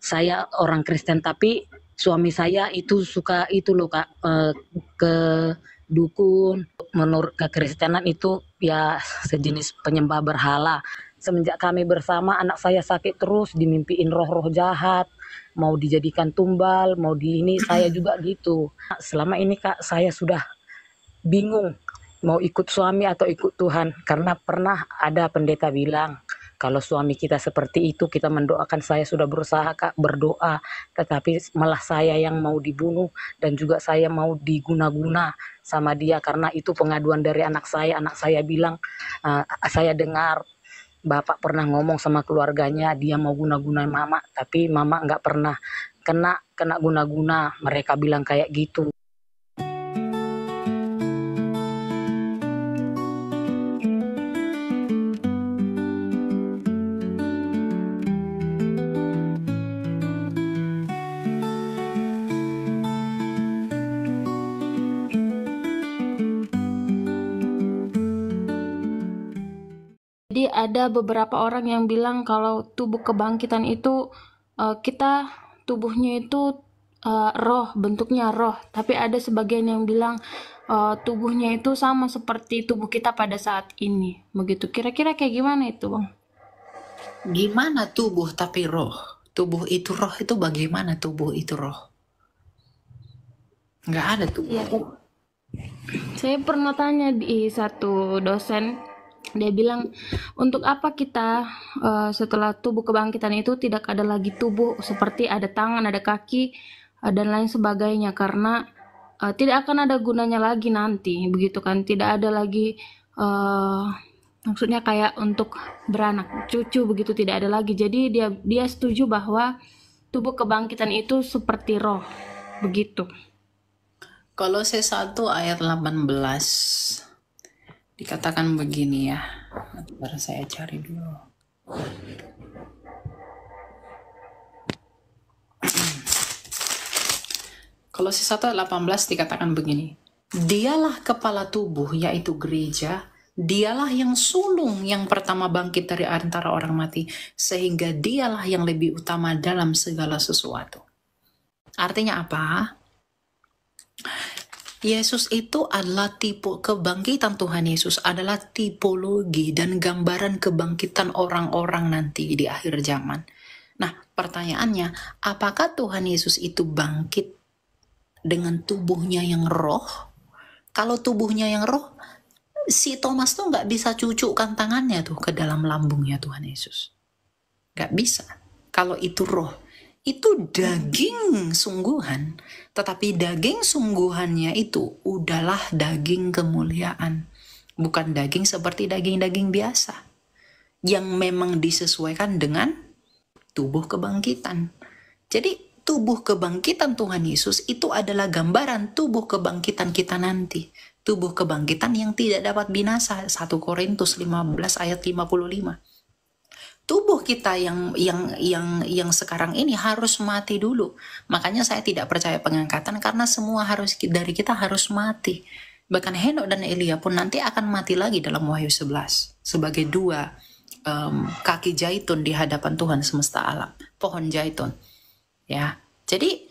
saya orang Kristen tapi suami saya itu suka itu loh Kak, ke dukun. Menurut kekristenan itu ya sejenis penyembah berhala. Semenjak kami bersama, anak saya sakit terus, dimimpiin roh-roh jahat, mau dijadikan tumbal, mau di ini, saya juga gitu. Selama ini Kak, saya sudah bingung mau ikut suami atau ikut Tuhan, karena pernah ada pendeta bilang kalau suami kita seperti itu kita mendoakan. Saya sudah berusaha Kak berdoa, tetapi malah saya yang mau dibunuh dan juga saya mau diguna-guna sama dia karena itu pengaduan dari anak saya. Anak saya bilang, saya dengar bapak pernah ngomong sama keluarganya dia mau guna-gunain mama, tapi mama nggak pernah kena kena guna-guna. Mereka bilang kayak gitu. Jadi ada beberapa orang yang bilang kalau tubuh kebangkitan itu kita tubuhnya itu roh, bentuknya roh. Tapi ada sebagian yang bilang tubuhnya itu sama seperti tubuh kita pada saat ini. Begitu. Kira-kira kayak gimana itu, Bang? Gimana tubuh tapi roh? Tubuh itu roh itu bagaimana tubuh itu roh? Nggak ada tubuh. Iya, saya pernah tanya di satu dosen, dia bilang untuk apa kita setelah tubuh kebangkitan itu tidak ada lagi tubuh seperti ada tangan, ada kaki dan lain sebagainya, karena tidak akan ada gunanya lagi nanti, begitu kan? Tidak ada lagi maksudnya kayak untuk beranak cucu begitu, tidak ada lagi. Jadi dia setuju bahwa tubuh kebangkitan itu seperti roh, begitu. Kolose 1 ayat 18 dikatakan begini ya. Bentar saya cari dulu. Kolose 1 ayat 18 dikatakan begini. Dialah kepala tubuh, yaitu gereja. Dialah yang sulung yang pertama bangkit dari antara orang mati, sehingga dialah yang lebih utama dalam segala sesuatu. Artinya apa? Yesus itu adalah tipe kebangkitan. Tuhan Yesus adalah tipologi dan gambaran kebangkitan orang-orang nanti di akhir zaman. Nah, pertanyaannya, apakah Tuhan Yesus itu bangkit dengan tubuhnya yang roh? Kalau tubuhnya yang roh, si Thomas tuh nggak bisa cucukkan tangannya tuh ke dalam lambungnya Tuhan Yesus. Nggak bisa. Kalau itu roh, itu daging sungguhan. Tetapi daging sungguhannya itu udahlah daging kemuliaan. Bukan daging seperti daging-daging biasa. Yang memang disesuaikan dengan tubuh kebangkitan. Jadi tubuh kebangkitan Tuhan Yesus itu adalah gambaran tubuh kebangkitan kita nanti. Tubuh kebangkitan yang tidak dapat binasa. 1 Korintus 15 ayat 55. Tubuh kita yang sekarang ini harus mati dulu. Makanya saya tidak percaya pengangkatan karena semua dari kita harus mati. Bahkan Henok dan Elia pun nanti akan mati lagi dalam Wahyu 11 sebagai dua kaki zaitun di hadapan Tuhan semesta alam, pohon zaitun. Ya, jadi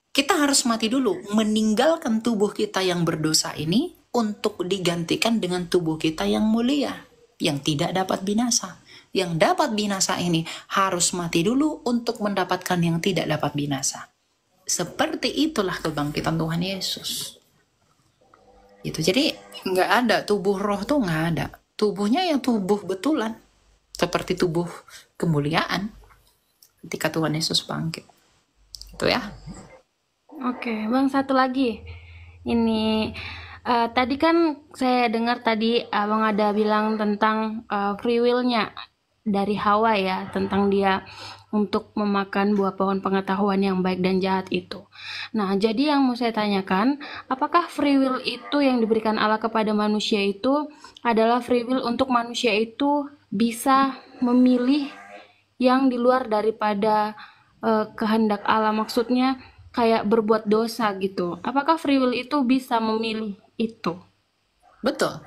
kita harus mati dulu, meninggalkan tubuh kita yang berdosa ini untuk digantikan dengan tubuh kita yang mulia, yang tidak dapat binasa. Yang dapat binasa ini harus mati dulu untuk mendapatkan yang tidak dapat binasa. Seperti itulah kebangkitan Tuhan Yesus. Gitu. Jadi nggak ada tubuh roh tuh, nggak ada. Tubuhnya yang tubuh betulan, seperti tubuh kemuliaan ketika Tuhan Yesus bangkit. Itu ya. Oke, Bang, satu lagi. Ini tadi kan saya dengar tadi Abang ada bilang tentang free will-nya dari Hawa ya, tentang dia untuk memakan buah pohon pengetahuan yang baik dan jahat itu. Nah, jadi yang mau saya tanyakan, apakah free will itu yang diberikan Allah kepada manusia itu adalah free will untuk manusia itu bisa memilih yang di luar daripada kehendak Allah? Maksudnya kayak berbuat dosa gitu. Apakah free will itu bisa memilih itu? Betul.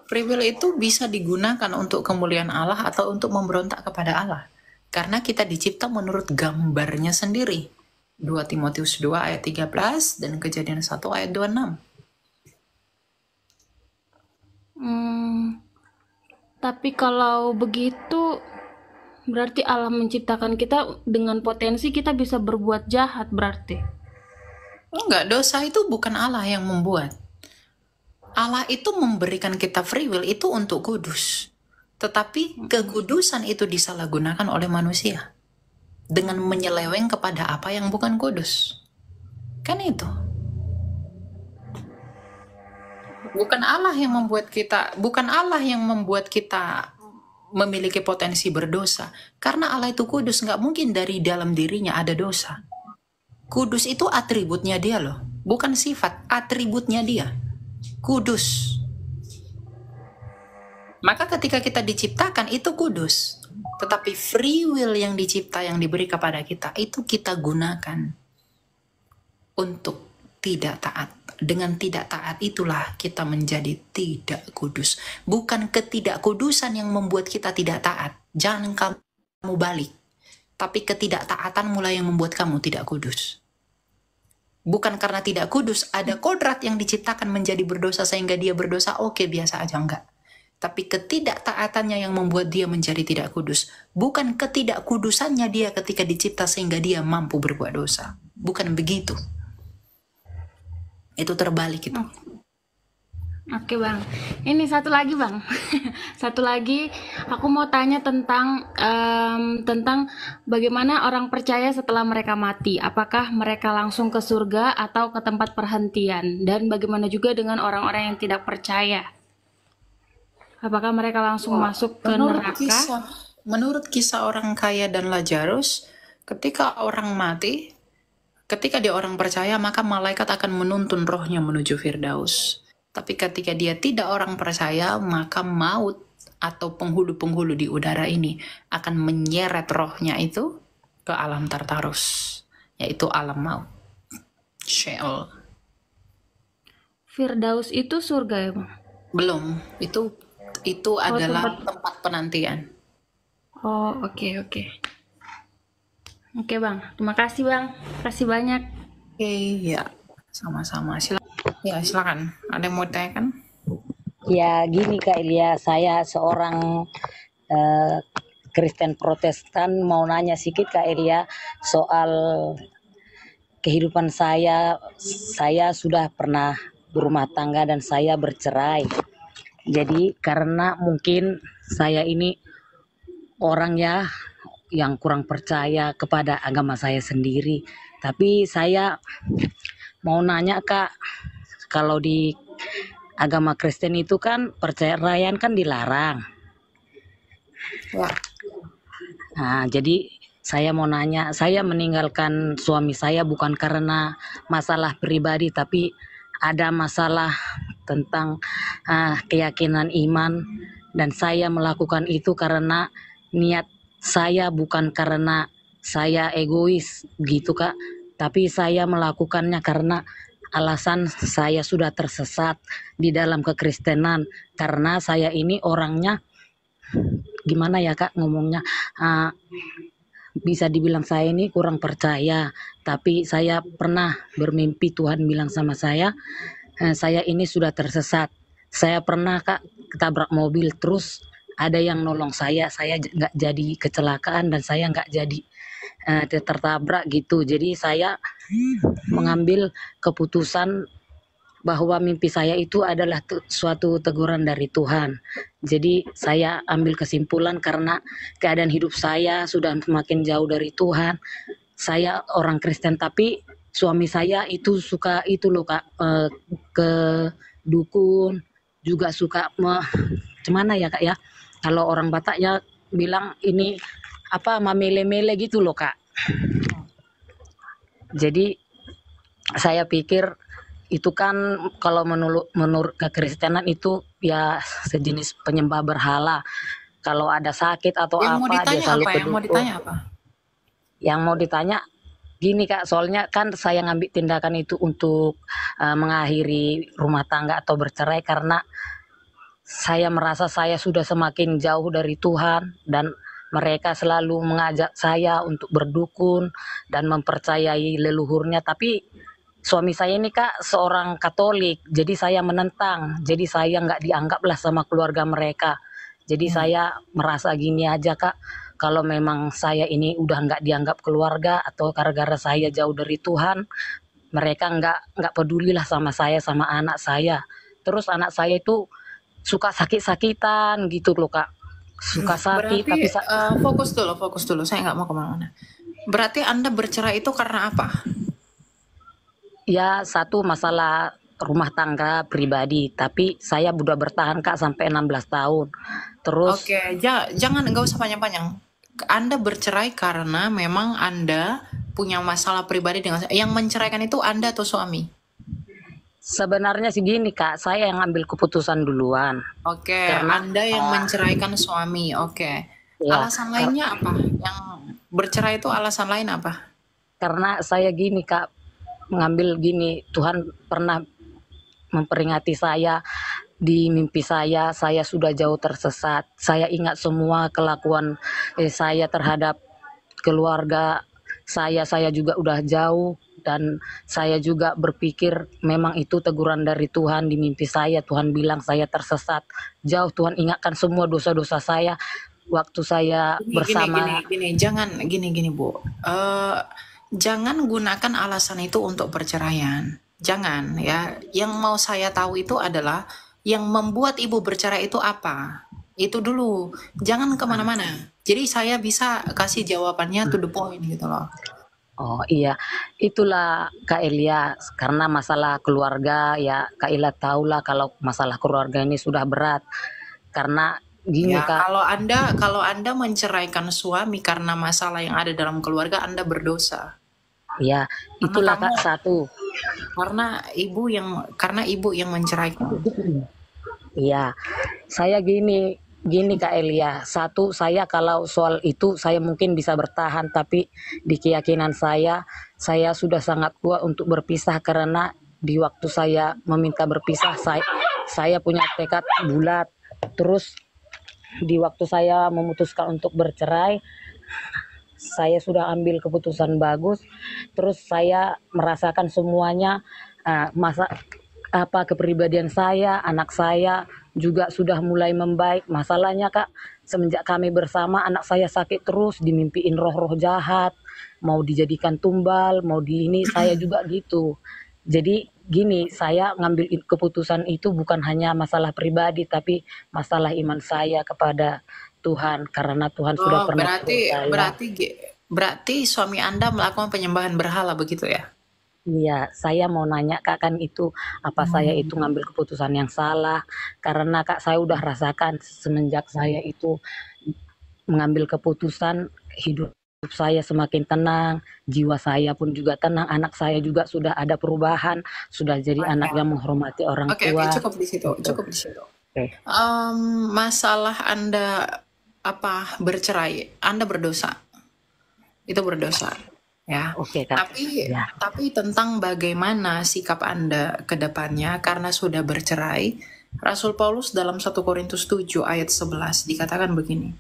Free will itu bisa digunakan untuk kemuliaan Allah atau untuk memberontak kepada Allah. Karena kita dicipta menurut gambarnya sendiri. 2 Timotius 2 ayat 13 dan Kejadian 1 ayat 26. Tapi kalau begitu berarti Allah menciptakan kita dengan potensi kita bisa berbuat jahat berarti. Enggak, dosa itu bukan Allah yang membuat. Allah itu memberikan kita free will itu untuk kudus. Tetapi kekudusan itu disalahgunakan oleh manusia dengan menyeleweng kepada apa yang bukan kudus. Kan itu. Bukan Allah yang membuat kita memiliki potensi berdosa. Karena Allah itu kudus, nggak mungkin dari dalam dirinya ada dosa. Kudus itu atributnya dia loh, bukan sifat, atributnya dia. Kudus. Maka ketika kita diciptakan itu kudus. Tetapi free will yang diberi kepada kita itu kita gunakan untuk tidak taat. Dengan tidak taat itulah kita menjadi tidak kudus. Bukan ketidakkudusan yang membuat kita tidak taat. Jangan kamu balik. Tapi ketidaktaatan mulai yang membuat kamu tidak kudus. Bukan karena tidak kudus, ada kodrat yang diciptakan menjadi berdosa sehingga dia berdosa, oke, biasa aja, enggak. Tapi ketidaktaatannya yang membuat dia menjadi tidak kudus. Bukan ketidakkudusannya dia ketika dicipta sehingga dia mampu berbuat dosa. Bukan begitu. Itu terbalik itu. Oke Bang, ini satu lagi Bang. Satu lagi, aku mau tanya tentang bagaimana orang percaya setelah mereka mati. Apakah mereka langsung ke surga atau ke tempat perhentian? Dan bagaimana juga dengan orang-orang yang tidak percaya? Apakah mereka langsung masuk ke neraka? Menurut kisah orang kaya dan Lazarus, ketika dia orang percaya, maka malaikat akan menuntun rohnya menuju Firdaus. Tapi ketika dia tidak orang percaya, maka maut atau penghulu-penghulu di udara ini akan menyeret rohnya itu ke alam Tartarus, yaitu alam maut. Sheol. Firdaus itu surga ya Bang? Belum, itu adalah tempat penantian. Oh, oke. Oke Bang, terima kasih Bang. Terima kasih banyak. Oke, ya. Sama-sama. Silakan. Ada yang mau ditanyakan? Ya gini Kak Ilya, saya seorang Kristen Protestan, mau nanya sedikit Kak Ilya soal kehidupan saya. Saya sudah pernah berumah tangga dan saya bercerai. Jadi karena mungkin saya ini orangnya yang kurang percaya kepada agama saya sendiri. Tapi saya mau nanya Kak, kalau di agama Kristen itu kan perceraian kan dilarang. Ya. Nah, jadi saya mau nanya, saya meninggalkan suami saya bukan karena masalah pribadi, tapi ada masalah tentang keyakinan iman, dan saya melakukan itu karena niat saya bukan karena saya egois gitu Kak, tapi saya melakukannya karena alasan saya sudah tersesat di dalam kekristenan. Karena saya ini orangnya gimana ya Kak ngomongnya, bisa dibilang saya ini kurang percaya, tapi saya pernah bermimpi Tuhan bilang sama saya ini sudah tersesat. Saya pernah Kak ketabrak mobil, terus ada yang nolong saya nggak jadi kecelakaan dan saya nggak jadi tertabrak gitu. Jadi saya mengambil keputusan bahwa mimpi saya itu adalah suatu teguran dari Tuhan. Jadi saya ambil kesimpulan karena keadaan hidup saya sudah semakin jauh dari Tuhan. Saya orang Kristen tapi suami saya itu suka itu loh Kak, ke dukun, juga suka gimana ya Kak ya, kalau orang Batak ya bilang ini apa mamele-mele gitu loh Kak. Jadi saya pikir itu kan kalau menurut kekristenan itu ya sejenis penyembah berhala. Kalau ada sakit atau Yang apa dia selalu ke Yang mau dukun. ditanya apa? Yang mau ditanya gini Kak, soalnya kan saya ngambil tindakan itu untuk mengakhiri rumah tangga atau bercerai karena saya merasa saya sudah semakin jauh dari Tuhan dan Mereka selalu mengajak saya untuk berdukun dan mempercayai leluhurnya. Tapi suami saya ini Kak seorang Katolik, jadi saya menentang. Jadi saya nggak dianggap lah sama keluarga mereka. Jadi saya merasa gini aja Kak, kalau memang saya ini udah nggak dianggap keluarga atau gara-gara saya jauh dari Tuhan, mereka nggak peduli lah sama saya sama anak saya. Terus anak saya itu suka sakit-sakitan gitu loh Kak, suka sakit Berarti tapi fokus dulu. Saya nggak mau kemana-mana. Berarti Anda bercerai itu karena apa? ya satu masalah rumah tangga pribadi, tapi saya udah bertahan Kak sampai 16 tahun. Terus Oke, jangan nggak usah panjang-panjang. Anda bercerai karena memang Anda punya masalah pribadi dengan yang menceraikan itu Anda atau suami? sebenarnya sih gini Kak, saya yang ambil keputusan duluan Oke, karena Anda yang menceraikan suami. Oke. ya Alasan lainnya apa? Yang bercerai itu alasan lain apa? karena saya gini Kak, mengambil gini, Tuhan pernah memperingati saya di mimpi saya sudah jauh tersesat. Saya ingat semua kelakuan saya terhadap keluarga saya juga udah jauh, dan saya juga berpikir memang itu teguran dari Tuhan di mimpi saya. Tuhan bilang saya tersesat jauh. Tuhan ingatkan semua dosa-dosa saya waktu saya bersama. Gini, Bu. Jangan gunakan alasan itu untuk perceraian. Jangan ya. Yang mau saya tahu itu adalah yang membuat ibu bercerai itu apa? Itu dulu. Jangan kemana-mana. Jadi saya bisa kasih jawabannya to the point gitu loh. Oh iya, itulah Kak Elia, karena masalah keluarga ya Kak Elia tahulah kalau masalah keluarga ini sudah berat. Karena gini Ya, Kak, kalau Anda menceraikan suami karena masalah yang ada dalam keluarga, Anda berdosa. ya Karena itulah kamu Kak satu. karena ibu yang menceraikan. Iya, saya gini gini Kak Elia. Satu, saya kalau soal itu saya mungkin bisa bertahan, tapi di keyakinan saya sudah sangat kuat untuk berpisah karena di waktu saya meminta berpisah, saya punya tekad bulat. Terus di waktu saya memutuskan untuk bercerai, saya sudah ambil keputusan bagus. Terus saya merasakan semuanya, masa apa kepribadian saya, anak saya juga sudah mulai membaik. Masalahnya Kak, semenjak kami bersama anak saya sakit terus, dimimpiin roh-roh jahat, mau dijadikan tumbal, mau di ini, saya juga gitu. Jadi gini, saya ngambil keputusan itu bukan hanya masalah pribadi, tapi masalah iman saya kepada Tuhan, karena Tuhan sudah Oh, pernah berarti suruh saya. berarti berarti suami Anda melakukan penyembahan berhala begitu ya? Iya, saya mau nanya Kak, kan itu apa saya itu ngambil keputusan yang salah? Karena Kak, saya udah rasakan semenjak saya itu mengambil keputusan, hidup saya semakin tenang, jiwa saya pun juga tenang, anak saya juga sudah ada perubahan, sudah jadi anak yang menghormati orang Oke, tua. cukup di situ, Gitu. cukup di situ. Oke. Masalah Anda bercerai, Anda berdosa. Itu berdosa, ya. Oke Kak. Ya. Tapi tentang bagaimana sikap Anda ke depannya karena sudah bercerai, Rasul Paulus dalam 1 Korintus 7 ayat 11 dikatakan begini.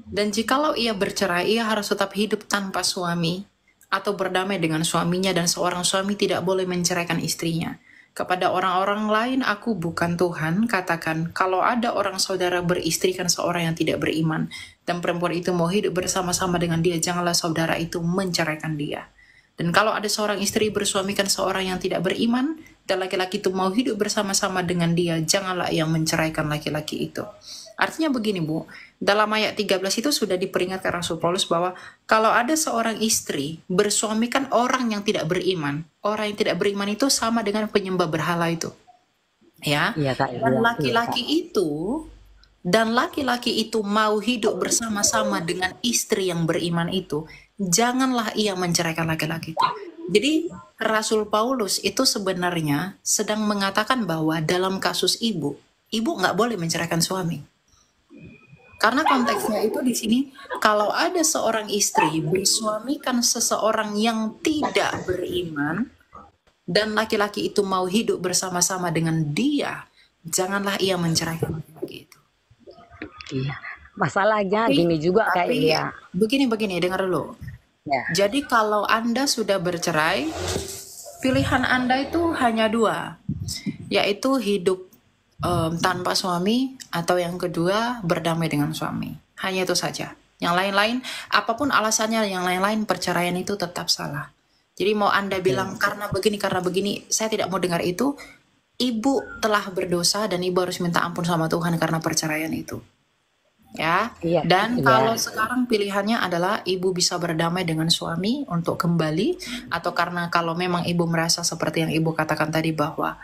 Dan jikalau ia bercerai, ia harus tetap hidup tanpa suami atau berdamai dengan suaminya, dan seorang suami tidak boleh menceraikan istrinya. Kepada orang-orang lain aku bukan Tuhan, katakan, kalau ada orang saudara beristrikan seorang yang tidak beriman, dan perempuan itu mau hidup bersama-sama dengan dia, janganlah saudara itu menceraikan dia. Dan kalau ada seorang istri bersuamikan seorang yang tidak beriman, dan laki-laki itu mau hidup bersama-sama dengan dia, janganlah ia menceraikan laki-laki itu. Artinya begini Bu, dalam ayat 13 itu sudah diperingatkan Rasul Paulus bahwa kalau ada seorang istri bersuamikan orang yang tidak beriman, orang yang tidak beriman itu sama dengan penyembah berhala itu. Ya. Iya Kak. Dan Iya, laki-laki itu mau hidup bersama-sama dengan istri yang beriman itu, janganlah ia menceraikan laki-laki itu. Jadi Rasul Paulus itu sebenarnya sedang mengatakan bahwa dalam kasus ibu nggak boleh menceraikan suami. Karena konteksnya itu di sini, kalau ada seorang istri bersuamikan seseorang yang tidak beriman, dan laki-laki itu mau hidup bersama-sama dengan dia, janganlah ia menceraikan laki-laki itu. Iya. Masalahnya Tapi, gini juga Kak tapi Elia. begini, dengar dulu. Ya, Jadi kalau Anda sudah bercerai, pilihan Anda itu hanya dua, yaitu hidup tanpa suami atau yang kedua berdamai dengan suami. Hanya itu saja. Yang lain-lain, apapun alasannya, yang lain-lain perceraian itu tetap salah. Jadi mau Anda oke. bilang karena begini, saya tidak mau dengar itu. Ibu telah berdosa dan ibu harus minta ampun sama Tuhan karena perceraian itu. Ya, Iya, dan iya, kalau sekarang pilihannya adalah ibu bisa berdamai dengan suami untuk kembali, atau karena kalau memang ibu merasa seperti yang ibu katakan tadi bahwa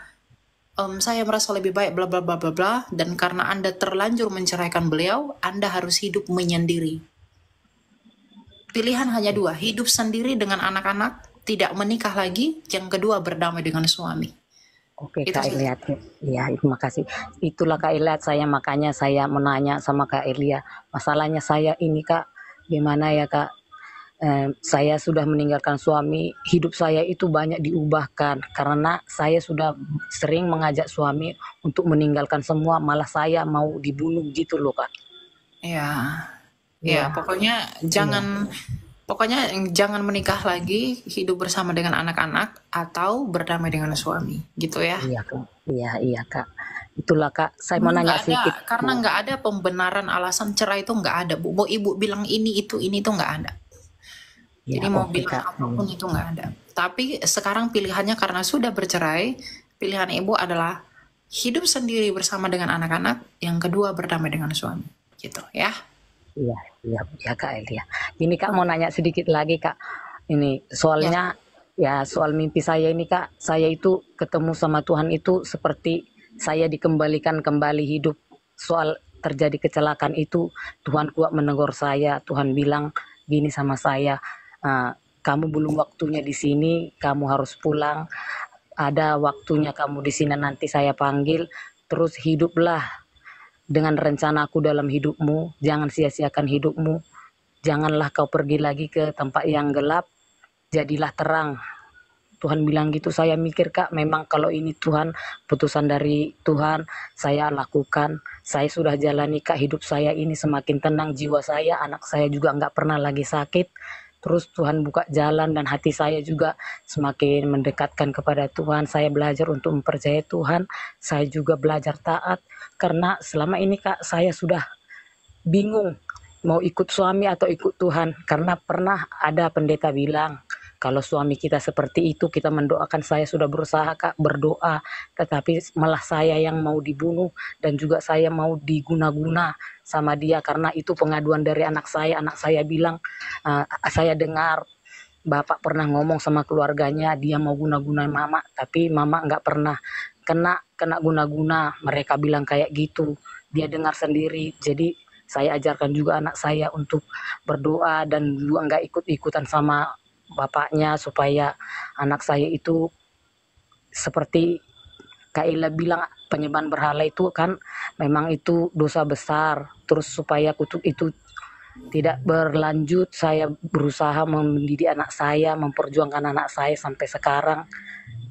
saya merasa lebih baik bla bla bla bla bla, dan karena Anda terlanjur menceraikan beliau, Anda harus hidup menyendiri. Pilihan hanya dua, hidup sendiri dengan anak-anak, tidak menikah lagi, yang kedua berdamai dengan suami. oke Itu Kak saja. Elia. Iya, terima kasih. Itulah Kak Elia, makanya saya menanya sama Kak Elia. Masalahnya saya ini Kak, gimana ya Kak? Saya sudah meninggalkan suami, hidup saya itu banyak diubahkan karena saya sudah sering mengajak suami untuk meninggalkan semua, malah saya mau dibunuh gitu loh Kak. Ya, ya, Iya, iya, pokoknya jangan menikah lagi, hidup bersama dengan anak-anak atau berdamai dengan suami, gitu ya. iya Kak. Iya, iya Kak. Itulah Kak, saya mau Karena nanya nggak ada, sedikit karena Bu. nggak ada pembenaran alasan cerai itu nggak ada, Bu. Mau ibu bilang ini itu nggak ada. Iya, Jadi mau oke bilang Kak. apapun itu nggak ada. Tapi sekarang pilihannya karena sudah bercerai, pilihan ibu adalah hidup sendiri bersama dengan anak-anak, yang kedua berdamai dengan suami, gitu ya. Iya, iya, iya Kak Elia. Ini Kak mau nanya sedikit lagi Kak. Ini Ya, soalnya ya soal mimpi saya ini Kak. Saya itu ketemu sama Tuhan itu seperti saya dikembalikan kembali hidup. Soal terjadi kecelakaan itu Tuhan kuat menegur saya. Tuhan bilang gini sama saya, "Ah, kamu belum waktunya di sini, kamu harus pulang. Ada waktunya kamu di sini nanti saya panggil. Terus hiduplah dengan rencanaku dalam hidupmu, jangan sia-siakan hidupmu, janganlah kau pergi lagi ke tempat yang gelap, jadilah terang." Tuhan bilang gitu, saya mikir Kak, memang kalau ini Tuhan, putusan dari Tuhan, saya lakukan, saya sudah jalani Kak, hidup saya ini semakin tenang, jiwa saya, anak saya juga nggak pernah lagi sakit, terus Tuhan buka jalan dan hati saya juga semakin mendekatkan kepada Tuhan, saya belajar untuk mempercayai Tuhan, saya juga belajar taat, karena selama ini Kak, saya sudah bingung mau ikut suami atau ikut Tuhan, karena pernah ada pendeta bilang kalau suami kita seperti itu kita mendoakan, saya sudah berusaha Kak berdoa, tetapi malah saya yang mau dibunuh dan juga saya mau diguna-guna sama dia, karena itu pengaduan dari anak saya bilang, saya dengar bapak pernah ngomong sama keluarganya dia mau guna-guna mama, tapi mama nggak pernah kena kena guna-guna, mereka bilang kayak gitu, dia dengar sendiri. Jadi saya ajarkan juga anak saya untuk berdoa dan juga nggak ikut-ikutan sama bapaknya, supaya anak saya itu seperti Kak Ila bilang, penyembahan berhala itu kan memang itu dosa besar. Terus supaya kutuk itu tidak berlanjut, saya berusaha mendidik anak saya, memperjuangkan anak saya sampai sekarang.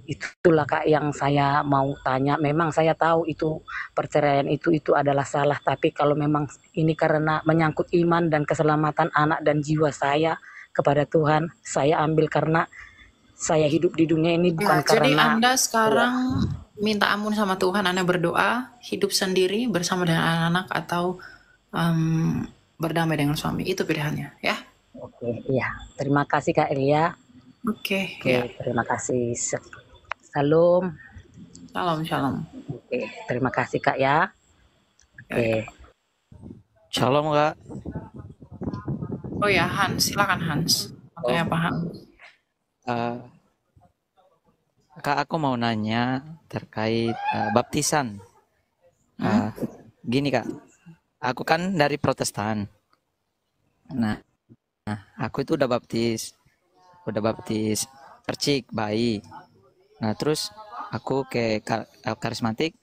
Itulah Kak yang saya mau tanya. Memang saya tahu itu perceraian itu adalah salah, tapi kalau memang ini karena menyangkut iman dan keselamatan anak dan jiwa saya kepada Tuhan, saya ambil karena saya hidup di dunia ini ya, bukan jadi karena Anda ya, sekarang minta ampun sama Tuhan, Anda berdoa, hidup sendiri bersama dengan anak-anak, atau em, berdamai dengan suami. Itu pilihannya, ya. oke, iya. Terima kasih Kak Elia. Oke, Oke, ya. terima kasih. Salam. Shalom, shalom. Oke, terima kasih Kak ya. Ya, ya. Oke. Shalom Kak. Oh ya, Hans, silakan Hans. Oh, Makanya paham. eh, Kak, aku mau nanya terkait baptisan. Hmm? Gini Kak, aku kan dari Protestan. Nah, aku itu udah baptis percik bayi. Nah, terus aku ke karismatik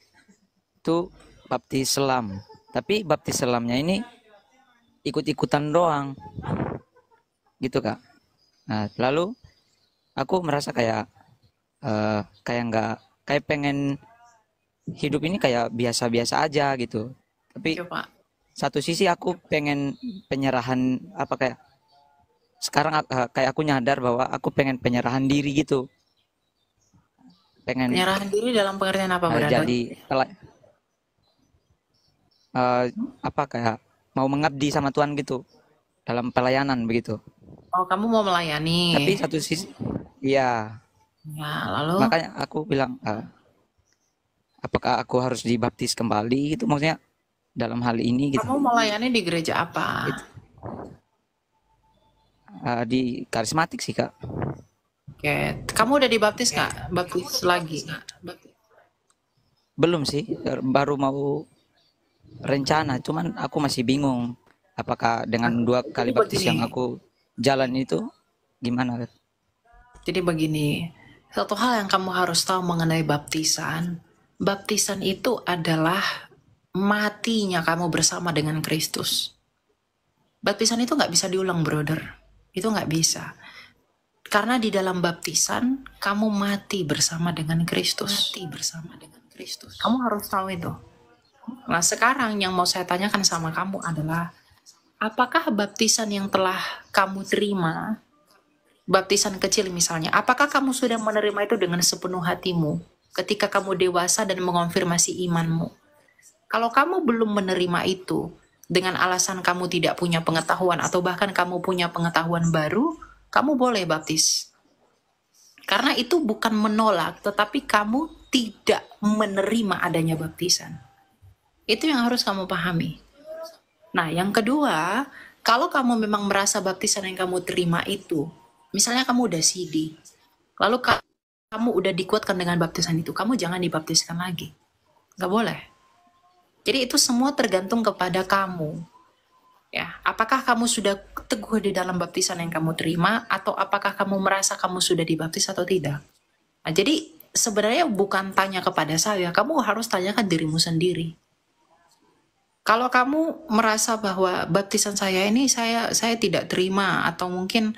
itu baptis selam. Tapi baptis selamnya ini ikut-ikutan doang, gitu Kak. Nah, lalu aku merasa kayak nggak, kayak pengen hidup ini kayak biasa-biasa aja gitu. Tapi Coba. satu sisi aku pengen penyerahan apa kayak sekarang kayak aku nyadar bahwa aku pengen penyerahan diri gitu. Pengen Penyerahan diri dalam pengertian apa, brother? jadi apa kayak mau mengabdi sama Tuhan gitu dalam pelayanan begitu. Oh, kamu mau melayani. Tapi satu sisi, iya. Ya, lalu? Makanya aku bilang, apakah aku harus dibaptis kembali gitu? Maksudnya dalam hal ini gitu. Kamu melayani di gereja apa? Gitu. Di karismatik sih, Kak. Oke, kamu udah dibaptis nggak? Baptis lagi? Belum sih, baru mau rencana. Cuman aku masih bingung. Apakah dengan 2 kali baptis yang aku jalan itu gimana? Jadi begini, satu hal yang kamu harus tahu mengenai baptisan. Baptisan itu adalah matinya kamu bersama dengan Kristus. Baptisan itu nggak bisa diulang, brother. Itu nggak bisa. Karena di dalam baptisan, kamu mati bersama dengan Kristus. Mati bersama dengan Kristus. Kamu harus tahu itu. Nah, sekarang yang mau saya tanyakan sama kamu adalah, apakah baptisan yang telah kamu terima, baptisan kecil misalnya, apakah kamu sudah menerima itu dengan sepenuh hatimu ketika kamu dewasa dan mengonfirmasi imanmu? Kalau kamu belum menerima itu, dengan alasan kamu tidak punya pengetahuan atau bahkan kamu punya pengetahuan baru, kamu boleh baptis. Karena itu bukan menolak, tetapi kamu tidak menerima adanya baptisan. Itu yang harus kamu pahami. Nah, yang kedua, kalau kamu memang merasa baptisan yang kamu terima itu, misalnya kamu udah CD, lalu kamu udah dikuatkan dengan baptisan itu, kamu jangan dibaptiskan lagi. Nggak boleh. Jadi itu semua tergantung kepada kamu. Ya, apakah kamu sudah teguh di dalam baptisan yang kamu terima, atau apakah kamu merasa kamu sudah dibaptis atau tidak? Nah, jadi sebenarnya bukan tanya kepada saya, kamu harus tanyakan dirimu sendiri. Kalau kamu merasa bahwa baptisan saya ini saya tidak terima, atau mungkin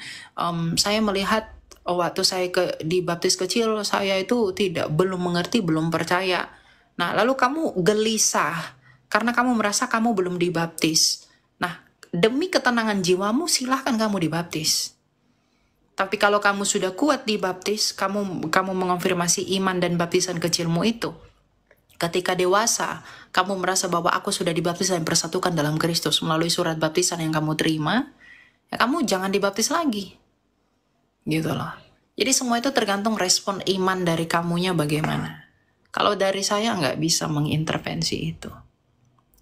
saya melihat waktu saya dibaptis kecil saya itu belum mengerti, belum percaya. Nah, lalu kamu gelisah karena kamu merasa kamu belum dibaptis. Nah, demi ketenangan jiwamu silahkan kamu dibaptis. Tapi kalau kamu sudah kuat dibaptis, kamu mengonfirmasi iman dan baptisan kecilmu itu, ketika dewasa, kamu merasa bahwa aku sudah dibaptis dan persatukan dalam Kristus melalui surat baptisan yang kamu terima, ya kamu jangan dibaptis lagi. Gitu loh. Jadi semua itu tergantung respon iman dari kamunya bagaimana. Kalau dari saya nggak bisa mengintervensi itu.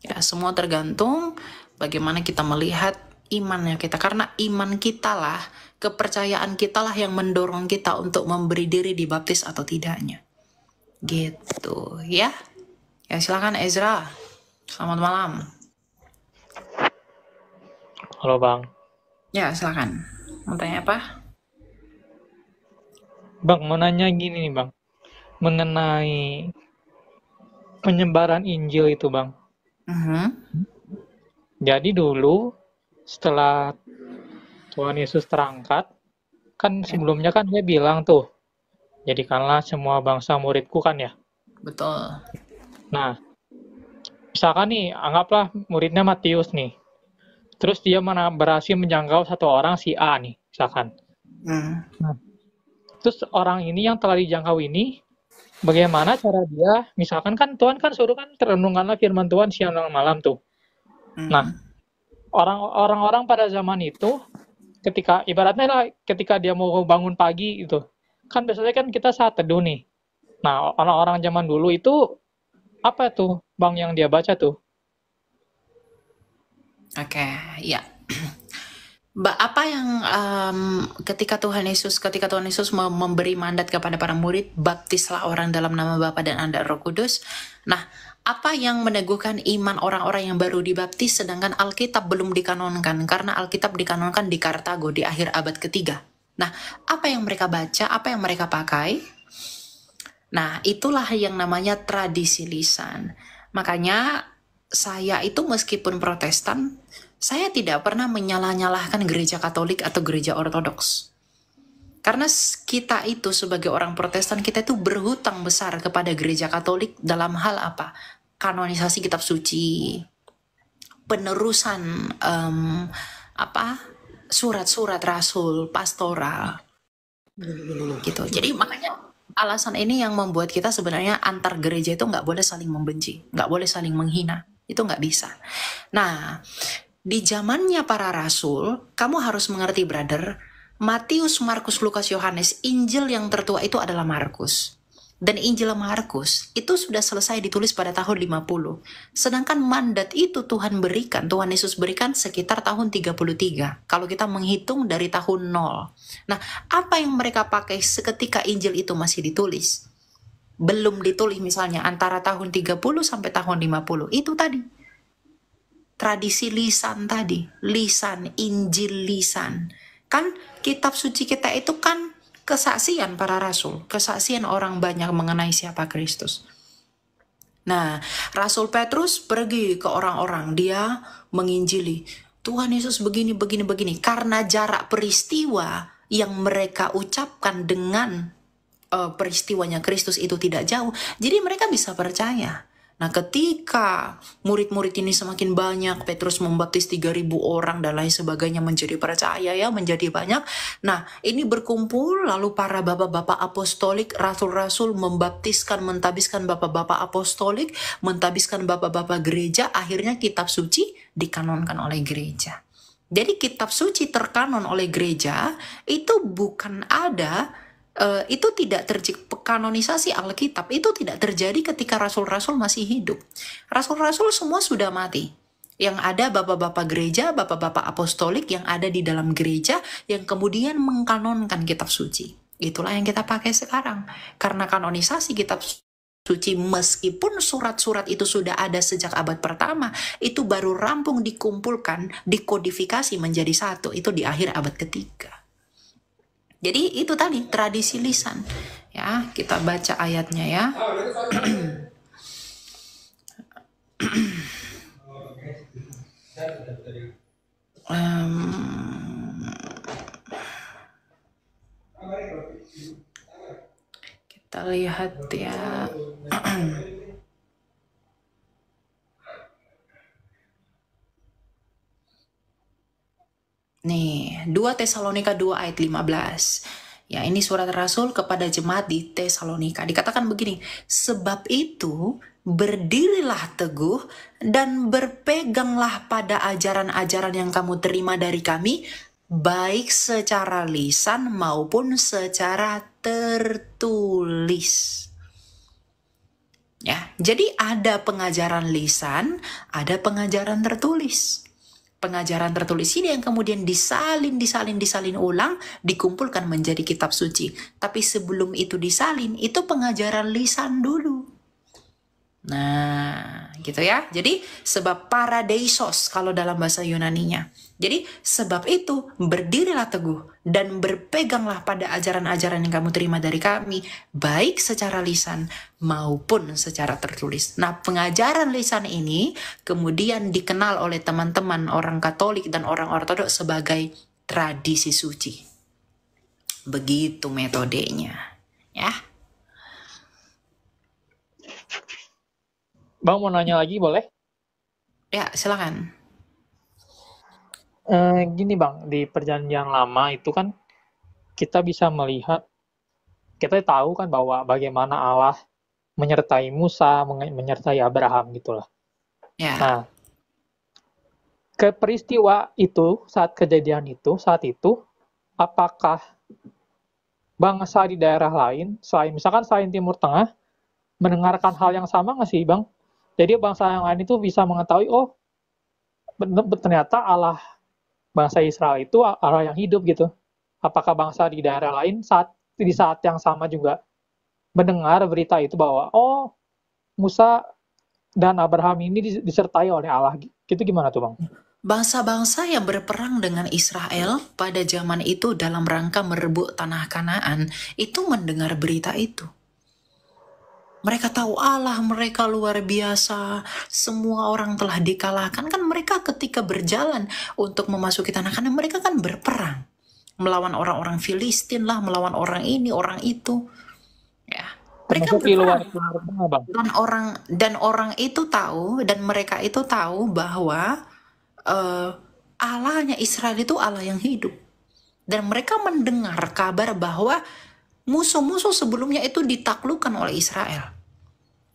Ya, semua tergantung bagaimana kita melihat imannya kita. Karena iman kita lah, kepercayaan kita lah yang mendorong kita untuk memberi diri dibaptis atau tidaknya. Gitu, ya. Ya, silakan Ezra. Selamat malam. Halo Bang. Ya, silakan. Mau tanya apa? Bang, mau nanya gini nih Bang. Mengenai penyebaran Injil itu Bang. Jadi dulu setelah Tuhan Yesus terangkat, kan sebelumnya kan dia bilang tuh, jadikanlah semua bangsa muridku kan ya. Betul. Nah, misalkan nih, anggaplah muridnya Matius nih. Terus dia berhasil menjangkau satu orang si A nih, misalkan. Nah, terus orang ini yang telah dijangkau ini, bagaimana cara dia, misalkan kan Tuhan kan suruh kan renungkanlah firman Tuhan siang dan malam tuh. Nah, orang-orang pada zaman itu, ibaratnya lah, ketika dia mau bangun pagi itu, kan biasanya kan kita saat teduh nih. Nah, orang-orang zaman dulu itu, apa tuh Bang yang dia baca tuh? Oke, ya. Apa yang ketika Tuhan Yesus memberi mandat kepada para murid, baptislah orang dalam nama Bapa dan Anak Roh Kudus. Nah, apa yang meneguhkan iman orang-orang yang baru dibaptis sedangkan Alkitab belum dikanonkan? Karena Alkitab dikanonkan di Kartago di akhir abad ketiga. Nah, apa yang mereka baca, apa yang mereka pakai? Nah, itulah yang namanya tradisi lisan. Makanya saya itu meskipun Protestan, saya tidak pernah menyalah-nyalahkan gereja Katolik atau gereja Ortodoks. Karena kita itu sebagai orang Protestan, kita itu berhutang besar kepada gereja Katolik dalam hal apa? Kanonisasi kitab suci, penerusan surat-surat rasul, pastoral gitu. Jadi makanya alasan ini yang membuat kita sebenarnya antar gereja itu nggak boleh saling membenci, nggak boleh saling menghina, itu nggak bisa. Nah, di zamannya para rasul, kamu harus mengerti, brother, Matius, Markus, Lukas, Yohanes, Injil yang tertua itu adalah Markus. Dan Injil Markus itu sudah selesai ditulis pada tahun 50. Sedangkan mandat itu Tuhan Yesus berikan sekitar tahun 33. Kalau kita menghitung dari tahun 0. Nah, apa yang mereka pakai seketika Injil itu masih ditulis? Belum ditulis misalnya antara tahun 30 sampai tahun 50. Itu tadi. Tradisi lisan tadi. Lisan, Injil lisan. Kan kitab suci kita itu kan kesaksian para rasul, kesaksian orang banyak mengenai siapa Kristus. Nah, Rasul Petrus pergi ke orang-orang, dia menginjili. Tuhan Yesus begini, begini, begini. Karena jarak peristiwa yang mereka ucapkan dengan peristiwanya Kristus itu tidak jauh, jadi mereka bisa percaya. Nah, ketika murid-murid ini semakin banyak, Petrus membaptis 3.000 orang dan lain sebagainya, menjadi percaya ya, menjadi banyak. Nah, ini berkumpul, lalu para bapak-bapak apostolik, rasul-rasul membaptiskan, mentabiskan bapak-bapak apostolik, mentabiskan bapak-bapak gereja, akhirnya kitab suci dikanonkan oleh gereja. Jadi kitab suci terkanon oleh gereja itu bukan ada, itu tidak terjadi. Kanonisasi Alkitab itu tidak terjadi ketika rasul-rasul masih hidup. Rasul-rasul semua sudah mati. Yang ada bapak-bapak gereja, bapak-bapak apostolik yang ada di dalam gereja yang kemudian mengkanonkan kitab suci. Itulah yang kita pakai sekarang. Karena kanonisasi kitab suci, meskipun surat-surat itu sudah ada sejak abad pertama, itu baru rampung dikumpulkan, dikodifikasi menjadi satu. Itu di akhir abad ketiga. Jadi itu tadi tradisi lisan. Ya, kita baca ayatnya ya. Kita lihat ya. Nih, 2 Tesalonika 2 ayat 15. Ya, ini surat Rasul kepada jemaat di Tesalonika. Dikatakan begini, sebab itu berdirilah teguh dan berpeganglah pada ajaran-ajaran yang kamu terima dari kami, baik secara lisan maupun secara tertulis. Ya, jadi ada pengajaran lisan, ada pengajaran tertulis. Pengajaran tertulis ini yang kemudian disalin ulang, dikumpulkan menjadi kitab suci. Tapi sebelum itu disalin, itu pengajaran lisan dulu. Nah, gitu ya. Jadi sebab paradeisos kalau dalam bahasa Yunaninya. Jadi sebab itu berdirilah teguh dan berpeganglah pada ajaran-ajaran yang kamu terima dari kami, baik secara lisan maupun secara tertulis. Nah, pengajaran lisan ini kemudian dikenal oleh teman-teman orang Katolik dan orang Ortodoks sebagai tradisi suci. Begitu metodenya, ya. Bang mau nanya lagi boleh? Ya, silakan. Gini Bang, di perjanjian lama itu kan kita bisa melihat, kita tahu kan bahwa bagaimana Allah menyertai Musa, menyertai Abraham gitulah. Ya. Nah, ke peristiwa itu, saat kejadian itu, saat itu, apakah bangsa di daerah lain, misalkan selain Timur Tengah, mendengarkan hal yang sama nggak sih Bang? Jadi bangsa yang lain itu bisa mengetahui, oh ternyata Allah bangsa Israel itu Allah yang hidup gitu. Apakah bangsa di daerah lain di saat yang sama juga mendengar berita itu bahwa oh Musa dan Abraham ini disertai oleh Allah, gitu gimana tuh Bang? Bangsa-bangsa yang berperang dengan Israel pada zaman itu dalam rangka merebut tanah Kanaan itu mendengar berita itu. Mereka tahu Allah mereka luar biasa, semua orang telah dikalahkan. Kan mereka ketika berjalan untuk memasuki tanah Kanaan, mereka kan berperang. Melawan orang-orang Filistin lah, melawan orang ini, orang itu. Ya, mereka berperang. Dan orang itu tahu, dan mereka itu tahu bahwa Allahnya Israel itu Allah yang hidup. Dan mereka mendengar kabar bahwa musuh-musuh sebelumnya itu ditaklukkan oleh Israel.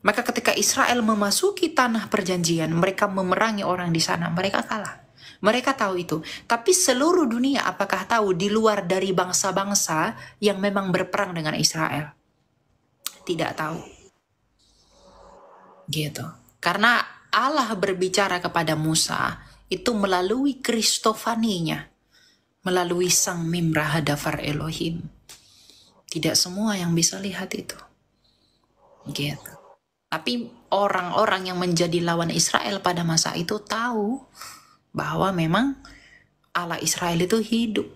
Maka ketika Israel memasuki tanah perjanjian, mereka memerangi orang di sana, mereka kalah. Mereka tahu itu. Tapi seluruh dunia apakah tahu di luar dari bangsa-bangsa yang memang berperang dengan Israel? Tidak tahu. Gitu. Karena Allah berbicara kepada Musa itu melalui Kristofaninya, melalui sang Mimra Hadafar Elohim. Tidak semua yang bisa lihat itu. Gitu. Tapi orang-orang yang menjadi lawan Israel pada masa itu tahu bahwa memang Allah Israel itu hidup.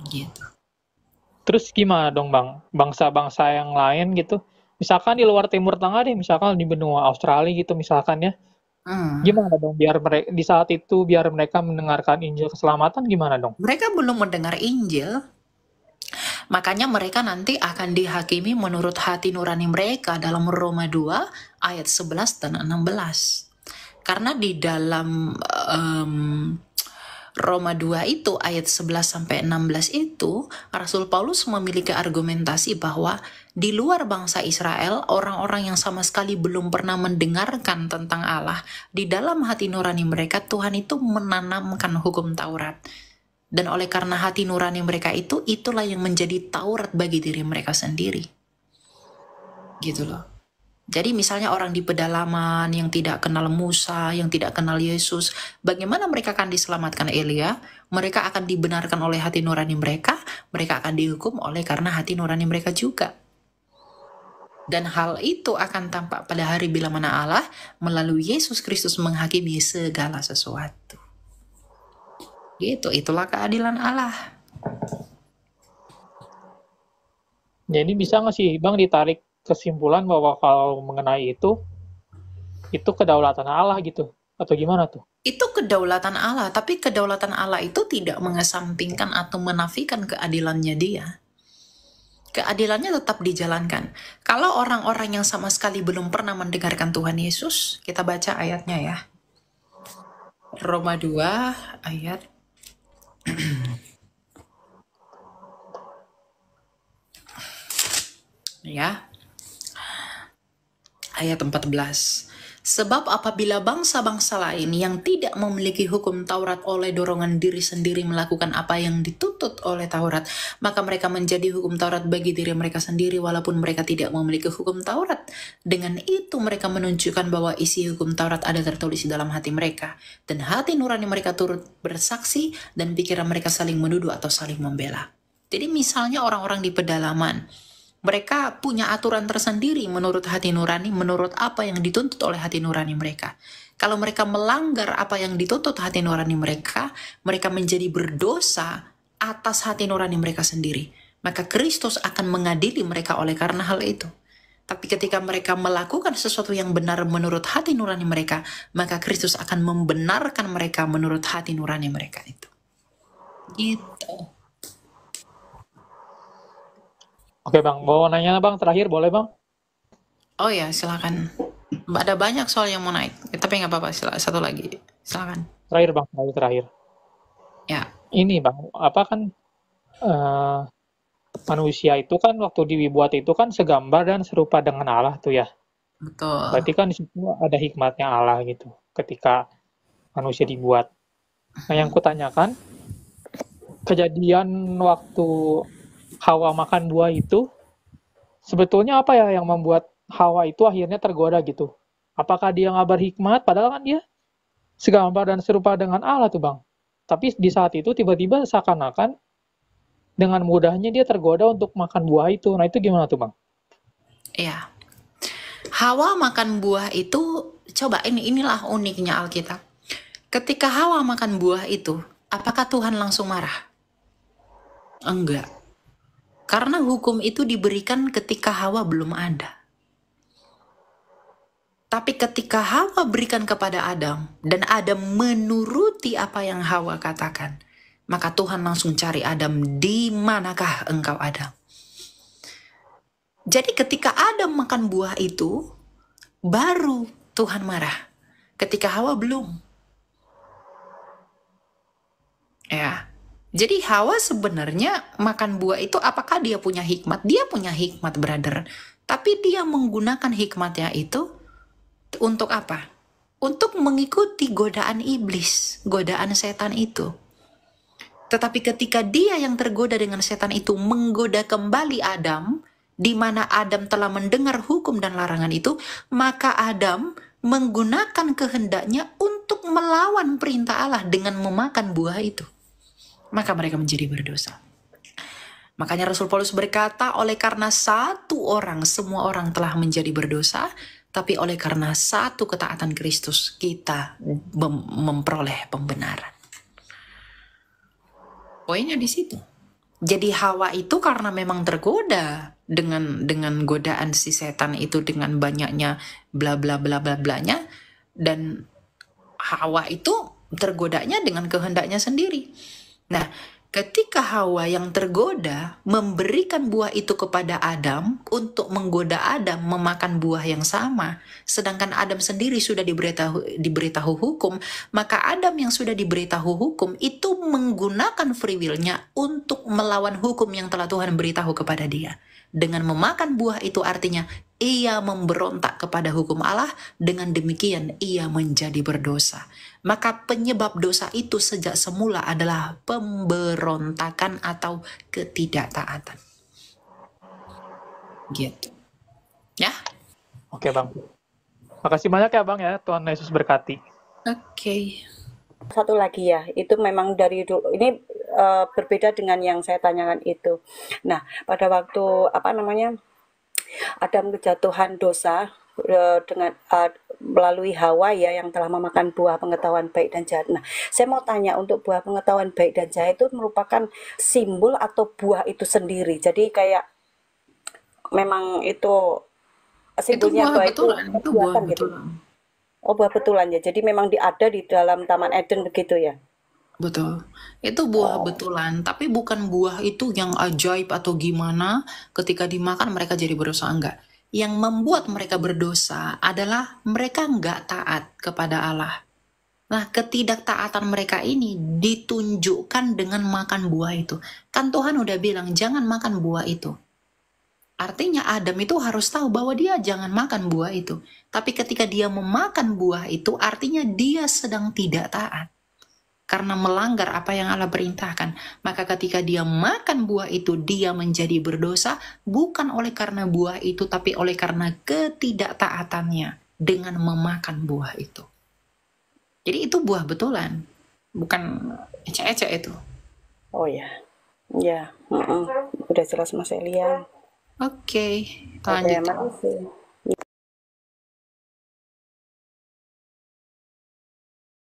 Gitu. Terus gimana dong Bang? Bangsa-bangsa yang lain gitu. Misalkan di luar Timur Tengah deh, misalkan di benua Australia gitu misalkan ya. Gimana dong biar mereka di saat itu biar mereka mendengarkan Injil keselamatan gimana dong? Mereka belum mendengar Injil. Makanya mereka nanti akan dihakimi menurut hati nurani mereka dalam Roma 2 ayat 11 dan 16. Karena di dalam Roma 2 itu ayat 11 sampai 16 itu Rasul Paulus memiliki argumentasi bahwa di luar bangsa Israel, orang-orang yang sama sekali belum pernah mendengarkan tentang Allah, di dalam hati nurani mereka Tuhan itu menanamkan hukum Taurat. Dan oleh karena hati nurani mereka itu, itulah yang menjadi Taurat bagi diri mereka sendiri. Gitu loh. Jadi misalnya orang di pedalaman yang tidak kenal Musa, yang tidak kenal Yesus, bagaimana mereka akan diselamatkan Elia? Mereka akan dibenarkan oleh hati nurani mereka akan dihukum oleh karena hati nurani mereka juga. Dan hal itu akan tampak pada hari bila mana Allah melalui Yesus Kristus menghakimi segala sesuatu. Gitu, itulah keadilan Allah. Jadi bisa nggak sih Bang ditarik kesimpulan bahwa kalau mengenai itu kedaulatan Allah gitu? Atau gimana tuh? Itu kedaulatan Allah, tapi kedaulatan Allah itu tidak mengesampingkan atau menafikan keadilannya dia. Keadilannya tetap dijalankan. Kalau orang-orang yang sama sekali belum pernah mendengarkan Tuhan Yesus, kita baca ayatnya ya. Roma 2 ayat ya. Ayat 14. Sebab apabila bangsa-bangsa lain yang tidak memiliki hukum Taurat oleh dorongan diri sendiri melakukan apa yang dituntut oleh Taurat, maka mereka menjadi hukum Taurat bagi diri mereka sendiri walaupun mereka tidak memiliki hukum Taurat. Dengan itu mereka menunjukkan bahwa isi hukum Taurat ada tertulis di dalam hati mereka, dan hati nurani mereka turut bersaksi, dan pikiran mereka saling menuduh atau saling membela. Jadi misalnya orang-orang di pedalaman, mereka punya aturan tersendiri menurut hati nurani, menurut apa yang dituntut oleh hati nurani mereka. Kalau mereka melanggar apa yang dituntut hati nurani mereka, mereka menjadi berdosa atas hati nurani mereka sendiri. Maka Kristus akan mengadili mereka oleh karena hal itu. Tapi ketika mereka melakukan sesuatu yang benar menurut hati nurani mereka, maka Kristus akan membenarkan mereka menurut hati nurani mereka itu. Gitu. Oke Bang, mau nanya Bang terakhir boleh Bang? Oh ya, silakan. Ada banyak soal yang mau naik, tapi nggak apa-apa. Satu lagi, silakan. Terakhir Bang, terakhir. Ya. Ini Bang, apa kan manusia itu kan waktu dibuat itu kan segambar dan serupa dengan Allah tuh ya. Betul. Berarti kan di situ ada hikmatnya Allah gitu ketika manusia dibuat. Nah yang kutanyakan, kejadian waktu Hawa makan buah itu sebetulnya apa ya yang membuat Hawa itu akhirnya tergoda gitu? Apakah dia nggak berhikmat padahal kan dia segambar dan serupa dengan Allah tuh Bang. Tapi di saat itu tiba-tiba seakan-akan dengan mudahnya dia tergoda untuk makan buah itu. Nah itu gimana tuh Bang? Iya. Hawa makan buah itu, coba inilah uniknya Alkitab. Ketika Hawa makan buah itu, apakah Tuhan langsung marah? Enggak. Karena hukum itu diberikan ketika Hawa belum ada. Tapi ketika Hawa berikan kepada Adam, dan Adam menuruti apa yang Hawa katakan, maka Tuhan langsung cari Adam, di manakah engkau Adam? Jadi ketika Adam makan buah itu, baru Tuhan marah. Ketika Hawa belum. Ya. Jadi Hawa sebenarnya makan buah itu apakah dia punya hikmat? Dia punya hikmat, brother. Tapi dia menggunakan hikmatnya itu untuk apa? Untuk mengikuti godaan iblis, godaan setan itu. Tetapi ketika dia yang tergoda dengan setan itu menggoda kembali Adam, di mana Adam telah mendengar hukum dan larangan itu, maka Adam menggunakan kehendaknya untuk melawan perintah Allah dengan memakan buah itu. Maka mereka menjadi berdosa. Makanya Rasul Paulus berkata, oleh karena satu orang, semua orang telah menjadi berdosa, tapi oleh karena satu ketaatan Kristus, kita memperoleh pembenaran. Poinnya di situ. Jadi Hawa itu karena memang tergoda dengan godaan si setan itu, dengan banyaknya bla bla bla bla blanya, dan Hawa itu tergodanya dengan kehendaknya sendiri. Nah, ketika Hawa yang tergoda memberikan buah itu kepada Adam untuk menggoda Adam memakan buah yang sama, sedangkan Adam sendiri sudah diberitahu hukum, maka Adam yang sudah diberitahu hukum itu menggunakan free will-nya untuk melawan hukum yang telah Tuhan beritahu kepada dia. Dengan memakan buah itu artinya ia memberontak kepada hukum Allah, dengan demikian ia menjadi berdosa. Maka penyebab dosa itu sejak semula adalah pemberontakan atau ketidaktaatan. Gitu. Ya. Oke Bang. Makasih banyak ya Bang ya. Tuhan Yesus berkati. Oke. Satu lagi ya, itu memang dari dulu ini berbeda dengan yang saya tanyakan itu. Nah, pada waktu Adam kejatuhan dosa dengan melalui Hawa ya, yang telah memakan buah pengetahuan baik dan jahat. Nah, saya mau tanya, untuk buah pengetahuan baik dan jahat itu merupakan simbol atau buah itu sendiri? Jadi kayak memang itu simbolnya buah betulan, itu buah gitu. betulan. Oh, buah betulan ya. Jadi memang ada di dalam Taman Eden begitu ya. Betul. Itu buah betulan, tapi bukan buah itu yang ajaib atau gimana, ketika dimakan mereka jadi berdosa, enggak. Yang membuat mereka berdosa adalah mereka enggak taat kepada Allah. Nah, ketidaktaatan mereka ini ditunjukkan dengan makan buah itu. Kan Tuhan udah bilang jangan makan buah itu. Artinya Adam itu harus tahu bahwa dia jangan makan buah itu. Tapi ketika dia memakan buah itu, artinya dia sedang tidak taat. Karena melanggar apa yang Allah perintahkan. Maka ketika dia makan buah itu, dia menjadi berdosa, bukan oleh karena buah itu, tapi oleh karena ketidaktaatannya dengan memakan buah itu. Jadi itu buah betulan, bukan ecek-ecek itu. Oh ya, ya, udah jelas Mas Elian. Oke, Oke, lanjut. makasih.